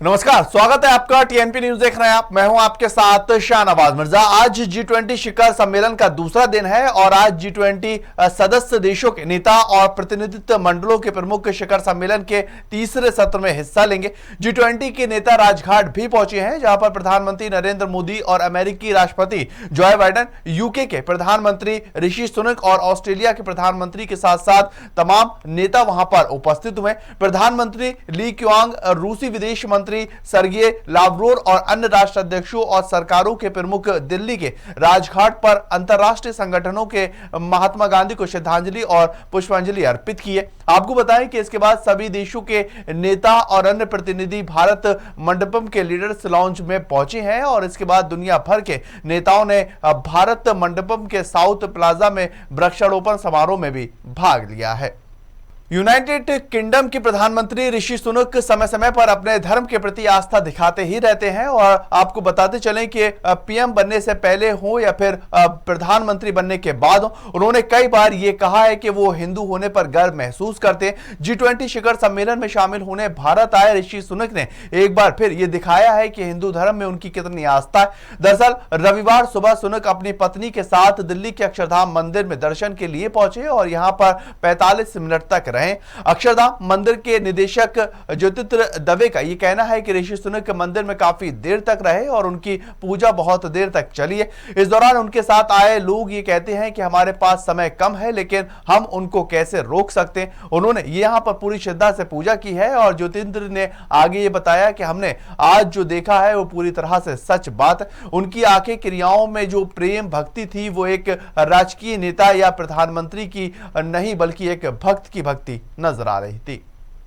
नमस्कार, स्वागत है आपका। टीएनपी न्यूज देख रहे हैं आप। मैं हूं आपके साथ शाहनवाज मिर्जा। आज G20 शिखर सम्मेलन का दूसरा दिन है और आज G20 सदस्य देशों के नेता और प्रतिनिधित्व मंडलों के प्रमुख शिखर सम्मेलन के तीसरे सत्र में हिस्सा लेंगे। G20 के नेता राजघाट भी पहुंचे हैं, जहां पर प्रधानमंत्री नरेंद्र मोदी और अमेरिकी राष्ट्रपति जो बाइडेन, यूके के प्रधानमंत्री ऋषि सुनक और ऑस्ट्रेलिया के प्रधानमंत्री के साथ साथ तमाम नेता वहां पर उपस्थित हुए। प्रधानमंत्री ली क्वांग, रूसी विदेश मंत्री सर्गे लावरोव और अन्य राष्ट्र अध्यक्षों और सरकारों के प्रमुख दिल्ली के राजघाट पर अंतरराष्ट्रीय संगठनों के महात्मा गांधी को श्रद्धांजलि और पुष्पांजलि अर्पित की है। आपको बताएं कि इसके बाद सभी देशों के नेता और अन्य प्रतिनिधि भारत मंडपम के लीडर्स लॉन्च में पहुंचे हैं और इसके बाद दुनिया भर के नेताओं ने भारत मंडपम के साउथ प्लाजा में वृक्षारोपण समारोह में भी भाग लिया है। यूनाइटेड किंगडम के प्रधानमंत्री ऋषि सुनक समय समय पर अपने धर्म के प्रति आस्था दिखाते ही रहते हैं और आपको बताते चलें कि पीएम बनने से पहले हो या फिर प्रधानमंत्री बनने के बाद हो, उन्होंने कई बार ये कहा है कि वो हिंदू होने पर गर्व महसूस करते हैं। G20 शिखर सम्मेलन में शामिल होने भारत आए ऋषि सुनक ने एक बार फिर ये दिखाया है कि हिंदू धर्म में उनकी कितनी आस्था है। दरअसल रविवार सुबह सुनक अपनी पत्नी के साथ दिल्ली के अक्षरधाम मंदिर में दर्शन के लिए पहुंचे और यहां पर 45 मिनट तक अक्षरधाम मंदिर के निदेशक ज्योतित्र दवे का यह कहना है कि ऋषि सुनक मंदिर में काफी देर तक रहे और उनकी पूजा बहुत देर तक चली है। इस दौरान उनके साथ आए लोग ये कहते हैं कि हमारे पास समय कम है, लेकिन हम उनको कैसे रोक सकते हैं। उन्होंने यहां पर पूरी श्रद्धा से पूजा की है और ज्योतिन्द्र ने आगे ये बताया कि हमने आज जो देखा है वो पूरी तरह से सच बात है। उनकी आंखें क्रियाओं में जो प्रेम भक्ति थी वो एक राजकीय नेता या प्रधानमंत्री की नहीं बल्कि एक भक्त की भक्ति नजर आ रही थी।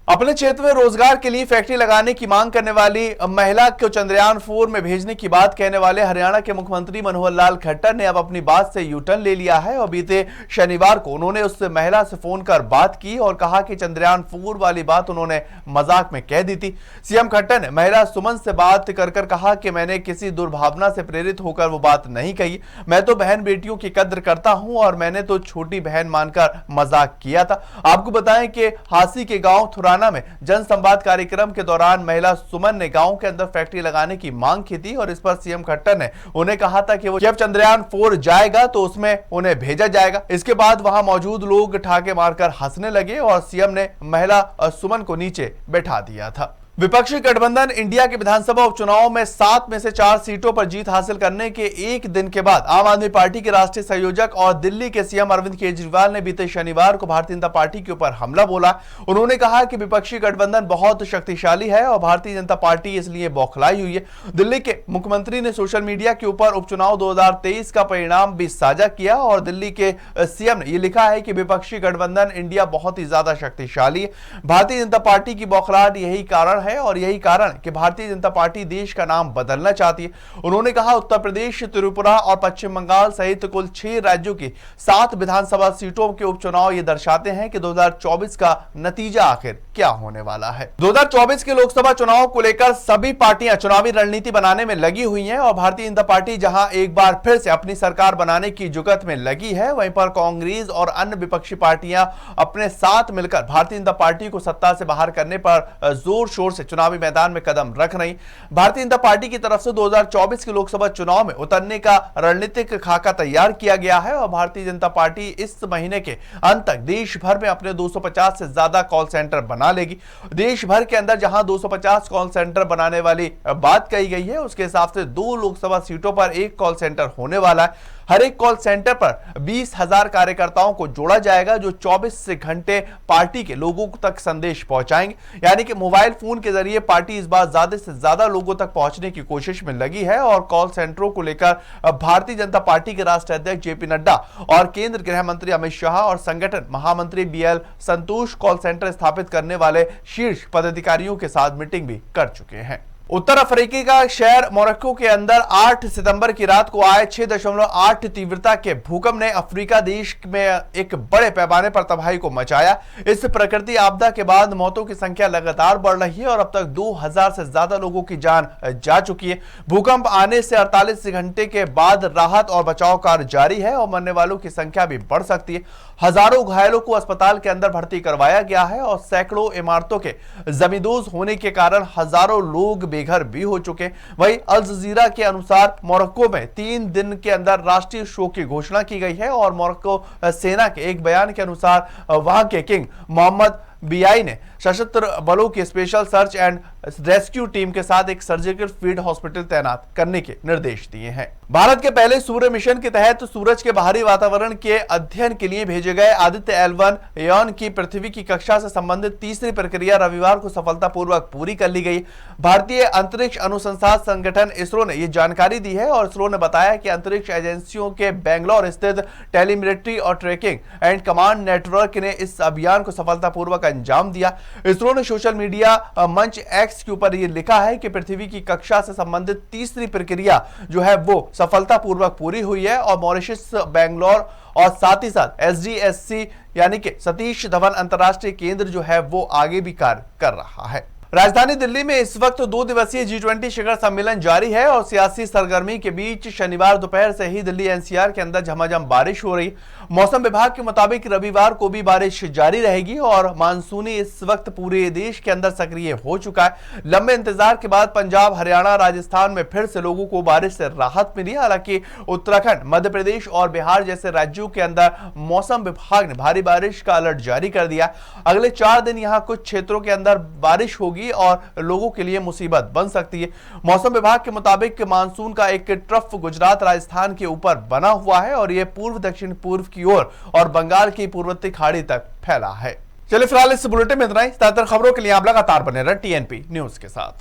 अपने क्षेत्र में रोजगार के लिए फैक्ट्री लगाने की मांग करने वाली महिला को चंद्रयान 4 में भेजने की बात कहने वाले हरियाणा के मुख्यमंत्री मनोहर लाल खट्टर ने अब अपनी बात से यू टर्न ले लिया है और बीते शनिवार को उन्होंने उस महिला से फोन कर बात की और कहा कि चंद्रयान 4 वाली बात उन्होंने मजाक में कह दी थी। सीएम खट्टर ने महिला सुमन से बात कर कहा कि मैंने किसी दुर्भावना से प्रेरित होकर वो बात नहीं कही। मैं तो बहन बेटियों की कद्र करता हूं और मैंने तो छोटी बहन मानकर मजाक किया था। आपको बताएं कि हासी के गांव थुराना में जन संवाद कार्यक्रम के दौरान महिला सुमन ने गांव के अंदर फैक्ट्री लगाने की मांग की थी और इस पर सीएम खट्टर ने उन्हें कहा था कि वो जब चंद्रयान 4 जाएगा तो उसमें उन्हें भेजा जाएगा। इसके बाद वहां मौजूद लोग ठाके मारकर हंसने लगे और सीएम ने महिला सुमन को नीचे बैठा दिया था। विपक्षी गठबंधन इंडिया के विधानसभा उपचुनाव में 7 में से 4 सीटों पर जीत हासिल करने के एक दिन के बाद आम आदमी पार्टी के राष्ट्रीय संयोजक और दिल्ली के सीएम अरविंद केजरीवाल ने बीते शनिवार को भारतीय जनता पार्टी के ऊपर हमला बोला। उन्होंने कहा कि विपक्षी गठबंधन बहुत शक्तिशाली है और भारतीय जनता पार्टी इसलिए बौखलाई हुई है। दिल्ली के मुख्यमंत्री ने सोशल मीडिया के ऊपर उपचुनाव 2023 का परिणाम भी साझा किया और दिल्ली के सीएम ने यह लिखा है कि विपक्षी गठबंधन इंडिया बहुत ही ज्यादा शक्तिशाली है। भारतीय जनता पार्टी की बौखलाहट यही कारण है और यही कारण कि भारतीय जनता पार्टी देश का नाम बदलना चाहती है। उन्होंने कहा उत्तर प्रदेश, त्रिपुरा और पश्चिम बंगाल सहित कुल 6 राज्यों की 7 विधानसभा सीटों के उपचुनाव ये दर्शाते हैं कि 2024 का नतीजा आखिर क्या होने वाला है। 2024 के लोकसभा चुनाव को लेकर सभी पार्टियां चुनावी रणनीति बनाने में लगी हुई हैं और भारतीय जनता पार्टी जहां एक बार फिर से अपनी सरकार बनाने की जुगत में लगी है, वहीं पर कांग्रेस और अन्य विपक्षी पार्टियां अपने साथ मिलकर भारतीय जनता पार्टी को सत्ता से बाहर करने पर जोर शोर से चुनावी मैदान में कदम रख रही। भारतीय जनता पार्टी की तरफ से 2024 के लोकसभा चुनाव में उतरने का रणनीतिक खाका तैयार किया गया है और भारतीय जनता पार्टी इस महीने के अंत तक देश भर में अपने 250 से ज्यादा कॉल सेंटर बना लेगी। देश भर के अंदर जहां 250 कॉल सेंटर बनाने वाली बात कही गई है, उसके हिसाब से 2 लोकसभा सीटों पर 1 कॉल सेंटर होने वाला है। हर एक कॉल सेंटर पर 20,000 कार्यकर्ताओं को जोड़ा जाएगा जो 24 घंटे पार्टी के लोगों तक संदेश पहुंचाएंगे। यानी कि मोबाइल फोन के जरिए पार्टी इस बार ज्यादा से ज्यादा लोगों तक पहुंचने की कोशिश में लगी है और कॉल सेंटरों को लेकर भारतीय जनता पार्टी के राष्ट्रीय अध्यक्ष जेपी नड्डा और केंद्र गृह मंत्री अमित शाह और संगठन महामंत्री बीएल संतोष कॉल सेंटर स्थापित करने वाले शीर्ष पदाधिकारियों के साथ मीटिंग भी कर चुके हैं। उत्तर अफ्रीकी का शहर मोरक्को के अंदर 8 सितंबर की रात को आए 6.8 तीव्रता के भूकंप ने अफ्रीका देश में एक बड़े पैमाने पर तबाही को मचाया। इस प्रकृति आपदा के बाद मौतों की संख्या लगातार बढ़ रही है और अब तक 2000 से ज्यादा लोगों की जान जा चुकी है। भूकंप आने से 48 घंटे के बाद राहत और बचाव कार्य जारी है और मरने वालों की संख्या भी बढ़ सकती है। हजारों घायलों को अस्पताल के अंदर भर्ती करवाया गया है और सैकड़ों इमारतों के जमींदोज होने के कारण हजारों लोग बेघर भी हो चुके। वहीं अल जजीरा के अनुसार मोरक्को में 3 दिन के अंदर राष्ट्रीय शोक की घोषणा की गई है और मोरक्को सेना के एक बयान के अनुसार वहां के किंग मोहम्मद बीआई ने सशस्त्र बलों की special search and rescue team के साथ एक सर्जिकल फील्ड हॉस्पिटल तैनात करने के निर्देश दिए हैं। भारत के पहले सूर्य मिशन के तहत सूरज के बाहरी वातावरण के अध्ययन के लिए भेजे गए आदित्य L1 यान की पृथ्वी की कक्षा से संबंधित तीसरी प्रक्रिया रविवार को सफलतापूर्वक पूरी कर ली गई। भारतीय अंतरिक्ष अनुसंधान संगठन इसरो ने यह जानकारी दी है और इसरो ने बताया कि अंतरिक्ष एजेंसियों के बेंगलोर स्थित टेलीमेट्री और ट्रैकिंग एंड कमांड नेटवर्क ने इस अभियान को सफलतापूर्वक अंजाम दिया। इसरो ने सोशल मीडिया मंच एक्स के ऊपर यह लिखा है कि पृथ्वी की कक्षा से संबंधित तीसरी प्रक्रिया जो है वो सफलतापूर्वक पूरी हुई है और मॉरिशस, बेंगलोर और साथ ही साथ SDSC यानी कि सतीश धवन अंतरराष्ट्रीय केंद्र जो है वो आगे भी कार्य कर रहा है। राजधानी दिल्ली में इस वक्त 2 दिवसीय G20 शिखर सम्मेलन जारी है और सियासी सरगर्मी के बीच शनिवार दोपहर से ही दिल्ली NCR के अंदर झमाझम बारिश हो रही। मौसम विभाग के मुताबिक रविवार को भी बारिश जारी रहेगी और मानसूनी इस वक्त पूरे देश के अंदर सक्रिय हो चुका है। लंबे इंतजार के बाद पंजाब, हरियाणा, राजस्थान में फिर से लोगों को बारिश से राहत मिली। हालांकि उत्तराखंड, मध्य प्रदेश और बिहार जैसे राज्यों के अंदर मौसम विभाग ने भारी बारिश का अलर्ट जारी कर दिया। अगले 4 दिन यहां कुछ क्षेत्रों के अंदर बारिश होगी और लोगों के लिए मुसीबत बन सकती है। मौसम विभाग के मुताबिक मानसून का एक ट्रफ गुजरात, राजस्थान के ऊपर बना हुआ है और यह पूर्व दक्षिण पूर्व की ओर और बंगाल की पूर्वोत्तर खाड़ी तक फैला है। चलिए फिलहाल इस बुलेटिन में इतना ही। ज्यादातर खबरों के लिए आप लगातार बने रहें TNP न्यूज के साथ।